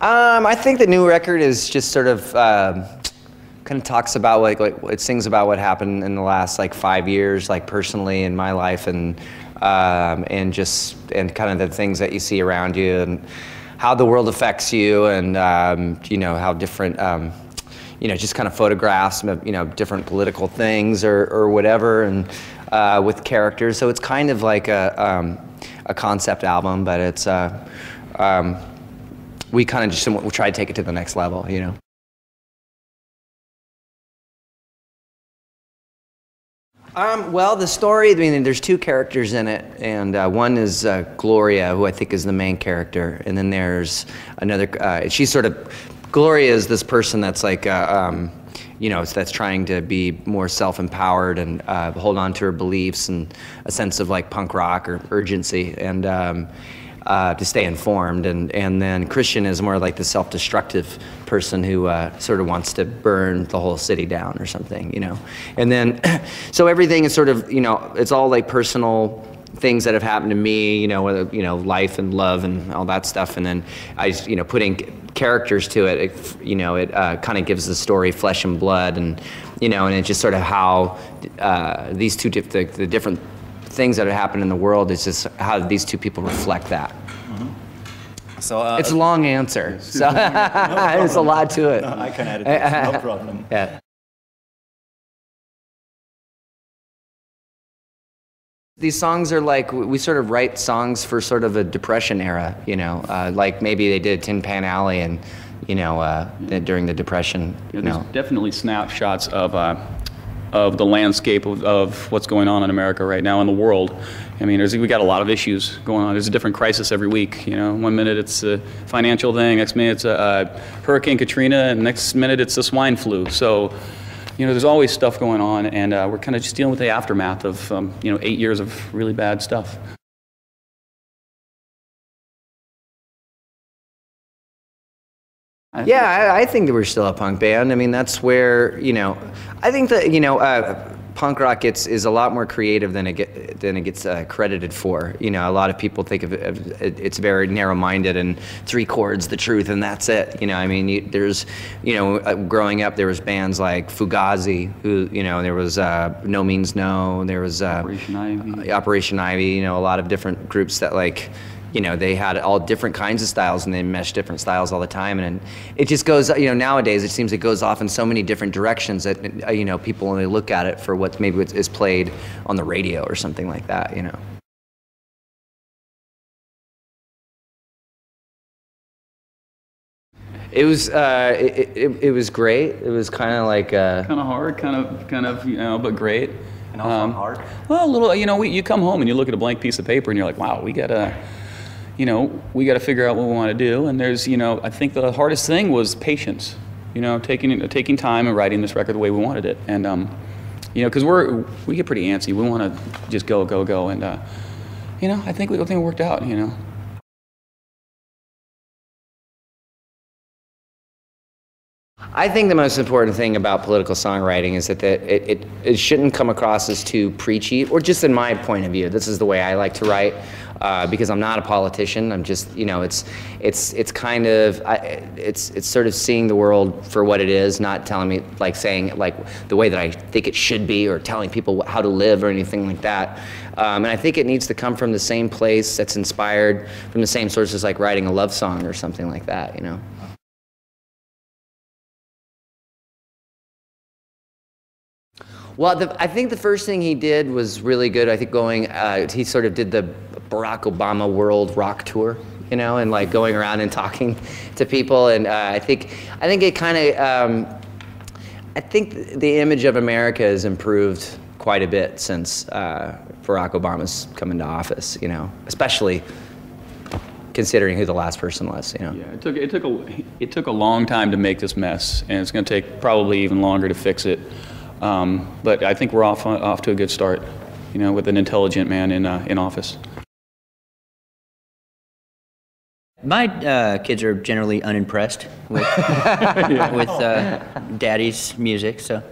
I think the new record is just sort of kind of talks about like it sings about what happened in the last like 5 years, like personally in my life, and kind of the things that you see around you and how the world affects you, and you know, how different you know, just kind of photographs of, you know, different political things or whatever, and with characters. So it's kind of like a concept album, but it's we kind of just we'll try to take it to the next level, you know. Well, the story, I mean, there's two characters in it, and one is Gloria, who I think is the main character, and then there's another, she's sort of, Gloria is this person that's like, you know, that's trying to be more self-empowered and hold on to her beliefs and a sense of like punk rock or urgency, and to stay informed. And then Christian is more like the self-destructive person who sort of wants to burn the whole city down or something, you know. And then, so everything is sort of, you know, it's all like personal things that have happened to me, you know, whether, you know, life and love and all that stuff. And then you know, putting characters to it, you know, it kind of gives the story flesh and blood, and, you know, and it's just sort of how these two, the different things that have happened in the world, it's just how these two people reflect that. Mm-hmm. So it's a long answer, so there's a lot to it. No, I can edit it, no problem. Yeah. These songs are like, we sort of write songs for sort of a Depression era, you know, like maybe they did Tin Pan Alley, and, you know, during the Depression, you know. There's definitely snapshots of the landscape of what's going on in America right now, in the world. I mean, we got a lot of issues going on. There's a different crisis every week, you know. One minute it's a financial thing, next minute it's Hurricane Katrina, and next minute it's the swine flu. So, you know, there's always stuff going on, and we're kind of just dealing with the aftermath of, you know, 8 years of really bad stuff. Yeah, I think that we're still a punk band. I mean, that's where, you know, I think that, you know, punk rock is a lot more creative than it gets credited for. You know, a lot of people think of it's very narrow-minded and 3 chords, the truth, and that's it. You know, I mean, there's, you know, growing up there was bands like Fugazi, who, you know, there was No Means No, there was Operation Ivy, you know, a lot of different groups that, like, you know, they had all different kinds of styles, and they meshed different styles all the time, and it just goes, you know, nowadays it seems it goes off in so many different directions that, you know, people only look at it for what maybe is played on the radio or something like that, you know. It was it was great. It was kind of like kind of hard, kind of you know, but great. And also hard. Well, a little, you know, you come home and you look at a blank piece of paper and you're like, wow, we gotta, you know, we gotta figure out what we want to do. And there's, you know, I think the hardest thing was patience. You know, taking time and writing this record the way we wanted it. And you know, because we get pretty antsy. We want to just go, and you know, I think it worked out. You know. I think the most important thing about political songwriting is that it shouldn't come across as too preachy, or just in my point of view. This is the way I like to write, because I'm not a politician. I'm just, you know, it's kind of, it's sort of seeing the world for what it is, not telling me, like saying like the way that I think it should be, or telling people how to live or anything like that. And I think it needs to come from the same place, that's inspired from the same sources, like writing a love song or something like that, you know. Well, I think the first thing he did was really good. I think he sort of did the Barack Obama World Rock Tour, you know, and like going around and talking to people. And I think it kind of, I think the image of America has improved quite a bit since Barack Obama's come into office, you know, especially considering who the last person was, you know. Yeah, it took a long time to make this mess, and it's going to take probably even longer to fix it. But I think we're off to a good start, you know, with an intelligent man in office. My kids are generally unimpressed with Daddy's music, so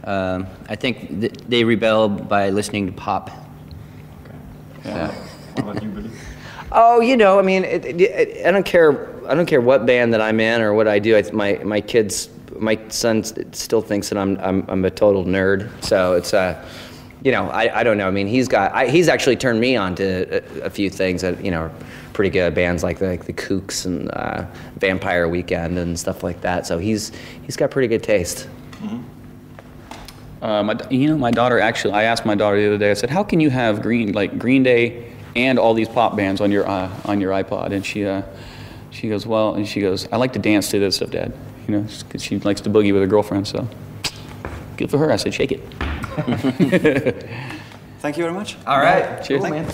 I think they rebel by listening to pop. Okay. Yeah. What about you, Billy? Oh, you know, I mean, I don't care what band that I'm in or what I do. My son still thinks that I'm a total nerd. So it's I don't know. I mean, he's actually turned me on to a few things that are pretty good bands like the Kooks and Vampire Weekend and stuff like that. So he's got pretty good taste. My daughter actually. I asked my daughter the other day. I said, "How can you have Green Day and all these pop bands on your iPod?" And she goes, "Well," and she goes, "I like to dance to this stuff, Dad. Because she likes to boogie with her girlfriend. So good for her." I said, "Shake it." Thank you very much. All right. Cheers. Cool, man.